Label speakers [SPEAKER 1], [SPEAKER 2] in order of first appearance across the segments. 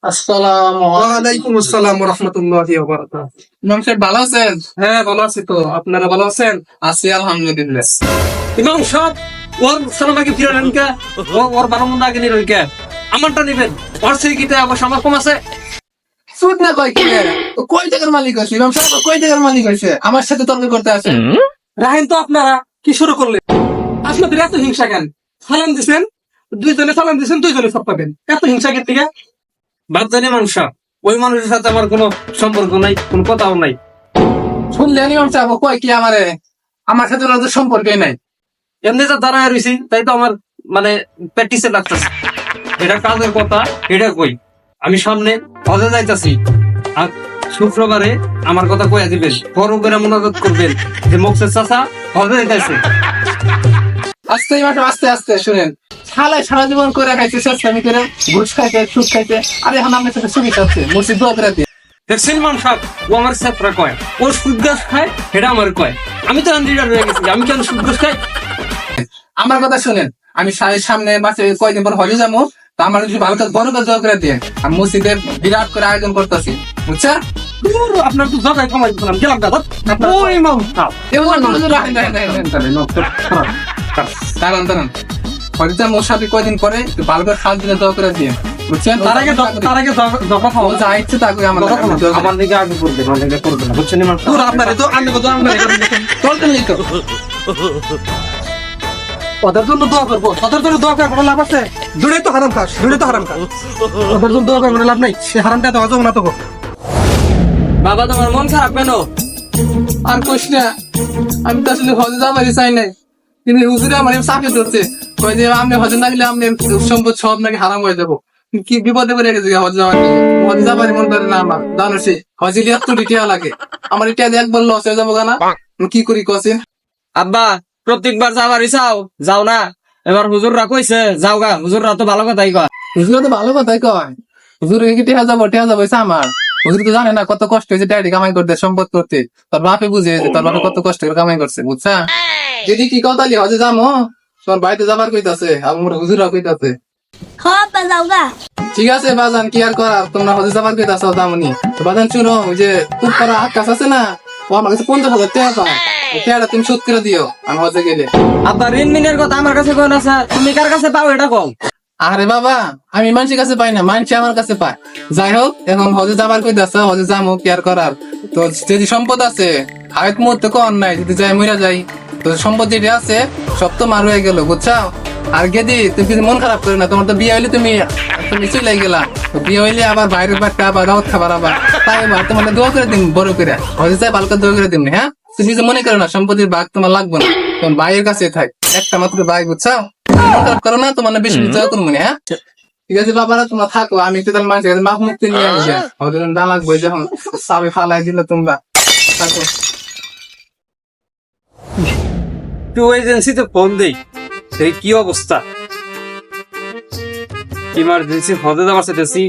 [SPEAKER 1] ওয়ালাইকুম আসসালাম ওয়া রাহমাতুল্লাহি ওয়া বারাকাতুহু।
[SPEAKER 2] ইমাম সাহেব ভালো আছেন?
[SPEAKER 1] হ্যাঁ, ভালো আছি তো। আপনারা ভালো আছেন?
[SPEAKER 2] আছি আলহামদুলিল্লাহ।
[SPEAKER 1] ইমাম সাহেব, ওর সালামাকে ফিরালেন কে? ওর ভালো মন্দ আগে নিলেন কে? আমারটা নিবেন। ওর সেই গীতে অবশ্য আমার কম আছে।
[SPEAKER 2] সুদ না কয় কি? ও কয় টাকার মালিক হয়েছে? ইমাম সাহেব ও কয় টাকার মালিক হয়েছে? আমার সাথে তর্ক করতে আসে।
[SPEAKER 1] রাহেন তো আপনারা কি শুরু করলেন? আপনাদের এত হিংসা কেন? সালাম দিছেন, দুইজনে সালাম দিছেন, দুইজনে সব পাবেন। এত হিংসা কে থেকে? বাদ জানি মানুষ, ওই মানুষের সাথে আমার কোনো সম্পর্ক নাই, কোনো কথাও নাই।
[SPEAKER 2] শুনলেন ইমাম সাহেব ও কয় কি আমার সাথে ওনাদের সম্পর্কই নাই।
[SPEAKER 1] এমনি তো দাঁড়ায় রয়েছি, তাই তো আমার মানে প্র্যাকটিসে লাগতেছে। এটা কাজের কথা, এটা কই আমি সামনে হজে যাইতাছি, আর শুক্রবারে আমার কথা কইয়া দিবেন, বড় করে মোনাজাত করবেন যে মকসেদ চাচা হজে যাইতাছে।
[SPEAKER 2] আস্তে ইমাম সাহেব আস্তে আস্তে শুনেন। সারা জীবন করে খাইছে, শেষকামি করে ঘুষ খাইছে, সুদ খাইছে, আর এখন আপনার সাথে সুবি খাচ্ছে। মসজিদ দোয়া করে দিয়ে
[SPEAKER 1] দেখছেন মান সাহেব, ও আমার ছাত্রা কয়, ও সুদ গাছ খায়, এটা আমার কয়। আমি তো আন্দিরার হয়ে গেছি, আমি কেন সুদ গাছ খাই?
[SPEAKER 2] আমার কথা শুনেন। আমি সামনে মাসে কয়দিন পর হজে যাবো, তো আমার যদি ভালো কাজ বড় কাজ দোয়া করে দিয়ে আমি মসজিদের বিরাট করে আয়োজন করতেছি, বুঝছেন?
[SPEAKER 1] আপনার তো জগাই কমাই দিলাম, গেলাম দাদা। ওই মাম
[SPEAKER 2] দাঁড়ান হজে যাবো, ওর সাথে কয়দিন পরে একটু ভালো করে খাল দিলে দোয়া করে দিয়ে, বুঝছেন?
[SPEAKER 1] তার আগে জগা
[SPEAKER 2] ও যা ইচ্ছে তা করে
[SPEAKER 1] আমার দিকে আগে করবে, আমার দিকে করবে না, বুঝছেন? আপনার তো আমি
[SPEAKER 2] চলতেন নেই তো।
[SPEAKER 1] ওদের জন্য দোয়া করবো, ওদের জন্য দোয়া করে কোনো লাভ আছে? দুটোই তো হারাম খাস, দুটোই তো হারাম খাস। ওদের জন্য দোয়া করে কোনো লাভ নাই, সে হারামটা তো হজম না তো।
[SPEAKER 2] বাবা তোমার মন খারাপ কেন? আর কোশ না, আমি তো আসলে হজে যাবারই চাই নাই, কিন্তু হুজুরে আমার চাপে ধরছে, কই যে আপনি হজে না গেলে আপনি সম্পদ সব নাকি হারাম হয়ে যাবো। কি বিপদে পড়ে গেছে হজে যাওয়ার নিয়ে। হজে যাবারই মন করে না আমার, জানো সে হজে লিয়ে এত টিয়া লাগে। আমার টিয়া দিয়ে একবার লস হয়ে যাবো না, কি করি কছেন?
[SPEAKER 3] আব্বা প্রত্যেকবার যাবারই চাও, যাও না। এবার হুজুররা কইছে যাও গা, হুজুররা তো ভালো কথাই কয়।
[SPEAKER 2] হুজুরে তো ভালো কথাই কয়, হুজুরে কি টিয়া যাবো হয়েছে আমার। হুজুর তো জানে না কত কষ্ট হয়েছে ড্যাডি কামাই করতে, সম্পদ করতে। তোর বাপে বুঝে যে তোর বাপে কত কষ্ট করে কামাই করছে, বুঝছা? যদি কি কথালি হজে যাবো, তোর বাড়িতে যাবার কইতাছে, আমার হুজুরা কইতাছে। ঠিক আছে বাজান, কি আর করার, তোমরা হজে যাবার কইতাছ দামনি। তো বাজান শুনো, ওই যে খুব করা আকাশ আছে না, ও আমার কাছে 50,000 টাকা পায়। টাকাটা তুমি শোধ করে দিও আমি হজে গেলে।
[SPEAKER 3] আব্বা ঋণ মিনের কথা আমার কাছে কয় না স্যার, তুমি কার কাছে পাও এটা কও।
[SPEAKER 2] আরে বাবা, আমি মানুষের কাছে পাই না, মানুষ আমার কাছে পায়। যাই হোক, এখন হজে যাবার কইতাছ, হজে যাবো, কি আর করার। তো যদি সম্পদ আছে, হায়াত মুহূর্তে কর নাই, যদি যাই মইরা যাই, তো সম্পদ যেটা আছে সব তো মার হয়ে গেল, বুঝছাও? আর গেদি তুমি কিছু মন খারাপ করে না, তোমার তো বিয়ে হইলে তুমি চলে গেলা, তো বিয়ে হইলে আবার বাইরের বাচ্চা আবার রাত খাবার আবার, তাই এবার তোমার দোয়া করে দিন বড় করে, হজে যাই ভালো করে দোয়া করে দিন। হ্যাঁ, তুমি কিছু মনে করো না, সম্পত্তির ভাগ তোমার লাগবে না, তোমার ভাইয়ের কাছে থাক, একটা মাত্র ভাই, বুঝছাও? মন খারাপ করো না, তোমার বেশি দোয়া করবো না। হ্যাঁ ঠিক আছে বাবারা, তোমরা থাকো, আমি একটু তাহলে মানুষের কাছে মাফ মুক্তি নিয়ে আসি। ওদের না লাগবে যখন সাবে ফালাই দিলে তোমরা, থাকো।
[SPEAKER 1] একটু এজেন্সিতে ফোন দেই, সেই কি অবস্থা। ইমার্জেন্সি হজে যাওয়ার চাইতেছি,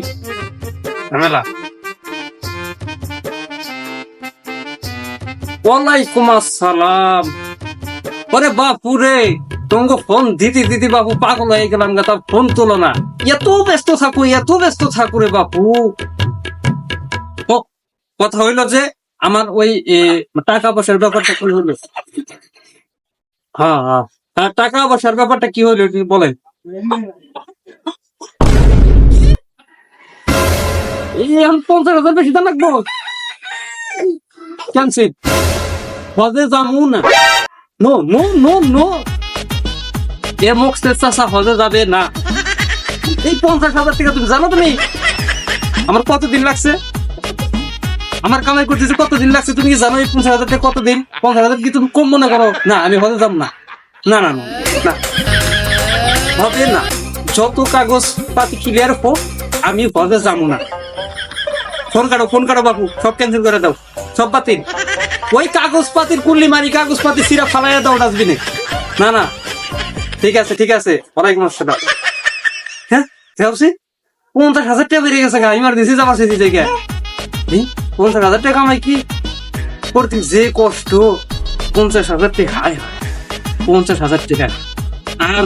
[SPEAKER 1] ঝামেলা। ওয়ালাইকুম আসসালাম। ওরে বাপুরে, তোমাকে ফোন দিতে বাপু পাগল হয়ে গেলাম, তা ফোন তোলো না। এত ব্যস্ত থাকো রে বাপু। কথা হইলো যে আমার ওই টাকা পয়সার ব্যাপারটা কি হইলো? হ্যাঁ, টাকা পয়সার ব্যাপারটা কি হইলো বলেন। এই 50,000 বেশি দাম লাগবো, ক্যান্সেল। হজে যাবো না, নো এ মকসেদ চাচা হজে যাবে না। এই 50,000 টাকা তুমি জানো? তুমি আমার কতদিন লাগছে, আমার কামাই করতেছে কতদিন লাগছে তুমি কি জানো? এই 50,000 টাকা কতদিন? 50,000 কি তুমি কম মনে করো? না, আমি হজে যাব না, না হবে না। যত কাগজ পাতি ক্লিয়ার হোক, আমি হজে যাবো না। ফোন কাটো বাবু, সব ক্যান্সেল করে দাও, সব বাতিল। ওই কাগজ পাতির কুল্লি মারি, কাগজ পাতি সিরা ফালাইয়া দাও ডাস্টবিনে। না ঠিক আছে। ওয়ালাইকুম আসসালাম। হ্যাঁ 50,000 টাকা বেরিয়ে গেছে, ইমার্জেন্সি যাবার সেই জায়গায় 50,000 টাকা আমায় কি করতে, যে কষ্ট। 50,000 টাকা, হায় 50,000 টাকা। আর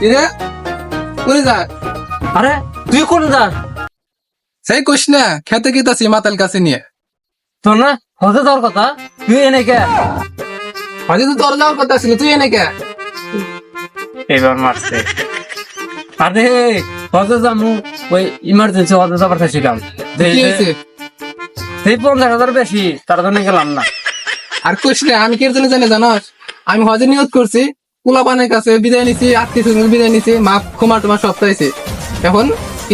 [SPEAKER 2] কি রে কই যা
[SPEAKER 1] আরে তুই কোন যাস?
[SPEAKER 2] সেই কোশ না খেতে গেতাছি মাতাল কাছে নিয়ে
[SPEAKER 1] তোর না হজে যাওয়ার কথা, তুই এনে কে?
[SPEAKER 2] হয়তো তো তোর যাওয়ার কথা ছিল, তুই এনে কে?
[SPEAKER 1] এবার মারছে। আরে হজে যামু, ওই ইমার্জেন্সি হজে যাবার চাইছিলাম,
[SPEAKER 2] কি হয়েছে?
[SPEAKER 1] সেই 50,000 বেশি, তার জন্য গেলাম না।
[SPEAKER 2] আর কোশ না, আমি কি জন্য জানি জানাস? আমি হজে নিয়ত করছি, পোলাপানের কাছে বিদায় নিছি, আত্মীয় বিদায় নিছি, মা কুমার তোমার সব চাইছে। এখন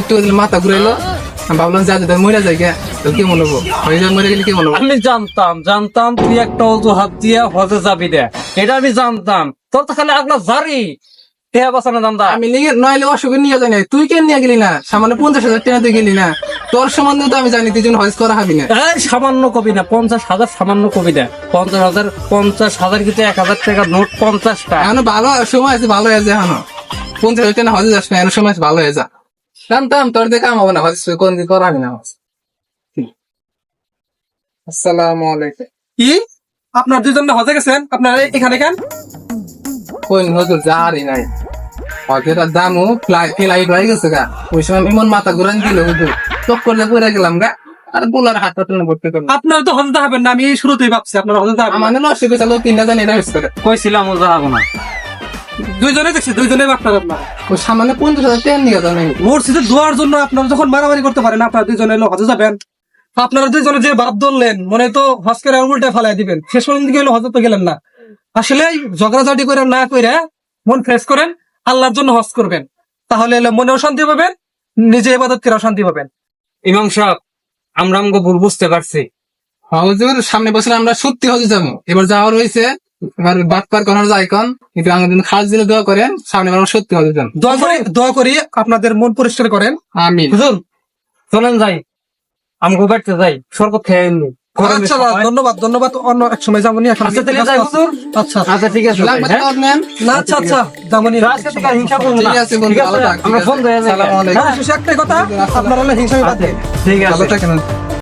[SPEAKER 2] একটু মাথা ঘুরাইলো, আমি ভাবলাম যা যদি মরে যায় গে, তাহলে কি মনে হবো? হয়ে যায় মরে গেলে কি মনে হবো?
[SPEAKER 1] আমি জানতাম তুই একটা অজুহাত দিয়ে হজে যাবি দে, এটা আমি জানতাম। তোর তো খালি আগলা জারি টেহা বাঁচানো দান্দা।
[SPEAKER 2] আমি নিয়ে নইলে অসুখে নিয়ে যাই না, তুই কেন নিয়ে গেলি না? সামান্য 50,000 টাকা তুই গেলি না, তোর সম্বন্ধে তো আমি জানি তুই যেন হজ করা হবি না।
[SPEAKER 1] এই সামান্য কবি না, 50,000 সামান্য কবি না। 50,000 কিন্তু 1,000 টাকা নোট 50টা।
[SPEAKER 2] এখনো ভালো সময় আছে, ভালো হয়ে যায় এখনো 50,000 টাকা হজে যাস না, এখনো সময় আছে, ভালো হয়ে যা। জানতাম তোর দেখে আমার না হজ কোন দিন করা হবি না। আসসালামু আলাইকুম।
[SPEAKER 4] কি আপনার দুজন হজে গেছেন, আপনারা এখানে কেন?
[SPEAKER 2] কোন হজুর যারই নাই, হজের দামও ফ্লাইট হয়ে গেছে গা। ওই সময় এমন মাথা ঘুরান দিল হুজুর, চোখ করলে পড়ে গেলাম গা। আর বোলার হাতটা টেনে পড়তে করলাম।
[SPEAKER 4] আপনারা তো হজে যাবেন না, আমি শুরুতেই ভাবছি আপনারা হজে যাবেন না।
[SPEAKER 2] আমার নষ্ট করে চালো 3টা জানি এটা হয়েছে।
[SPEAKER 1] কইছিলাম ও যাবো না।
[SPEAKER 4] দুইজনে দেখছি, দুইজনে আপনারা
[SPEAKER 2] ওই সামান্য 50,000 টাকা নিয়ে যাও নাকি?
[SPEAKER 4] মসজিদে দোয়ার জন্য আপনারা যখন মারামারি করতে পারেন, আপনারা দুইজনে এলো হজে যাবেন। আপনারা দুইজনে যে বাদ ধরলেন, মনে তো হজ করে উল্টে ফেলাই দিবেন। শেষ পর্যন্ত গেলে হজে তো গেলেন না। আসলে ঝগড়াঝাটি করে না করে মন ফ্রেশ করেন, আল্লাহর জন্য হজ করবেন, তাহলে এলে মনেও শান্তি পাবেন, নিজে ইবাদত করেও শান্তি পাবেন।
[SPEAKER 1] ইমাম সাহেব, আমরা আমগো ভুল বুঝতে পারছি।
[SPEAKER 2] হুজুর সামনে বছর আমরা সত্যি হজে যাবো, এবার যাওয়ার হয়েছে, এবার বাদ পার করার যায় কন, কিন্তু আমাদের খাস দিলে দোয়া করেন, সামনে বার আমরা সত্যি হজে যাবো।
[SPEAKER 4] দোয়া করি আপনাদের মন পরিষ্কার করেন।
[SPEAKER 2] আমিন।
[SPEAKER 1] হুজুর চলেন যাই, আমগো বাড়িতে যাই, শরবত খেয়ে এলি।
[SPEAKER 4] আচ্ছা ধন্যবাদ, অন্য এক সময় যাবো নি এখন।
[SPEAKER 1] আচ্ছা তাহলে যাই হুজুর।
[SPEAKER 4] আচ্ছা
[SPEAKER 1] আচ্ছা ঠিক আছে
[SPEAKER 2] লাগবে
[SPEAKER 1] হ্যাঁ?
[SPEAKER 2] দাওয়াত নেন?
[SPEAKER 4] না, আচ্ছা যাবো নি।
[SPEAKER 1] আজকে থেকে আর হিংসা করবো না।
[SPEAKER 2] ঠিক আছে বন্ধু,
[SPEAKER 1] ঠিক আছে?
[SPEAKER 2] ভালো থাক।
[SPEAKER 1] আমরা ফোন দিয়ে যাই।
[SPEAKER 2] আসসালামু আলাইকুম।
[SPEAKER 1] হ্যাঁ,
[SPEAKER 4] শেষে একটাই কথা, আপনারা হলে হিংসা বাদ দেন।
[SPEAKER 1] ঠিক
[SPEAKER 2] ভালো
[SPEAKER 1] আছে।
[SPEAKER 2] থাকেন।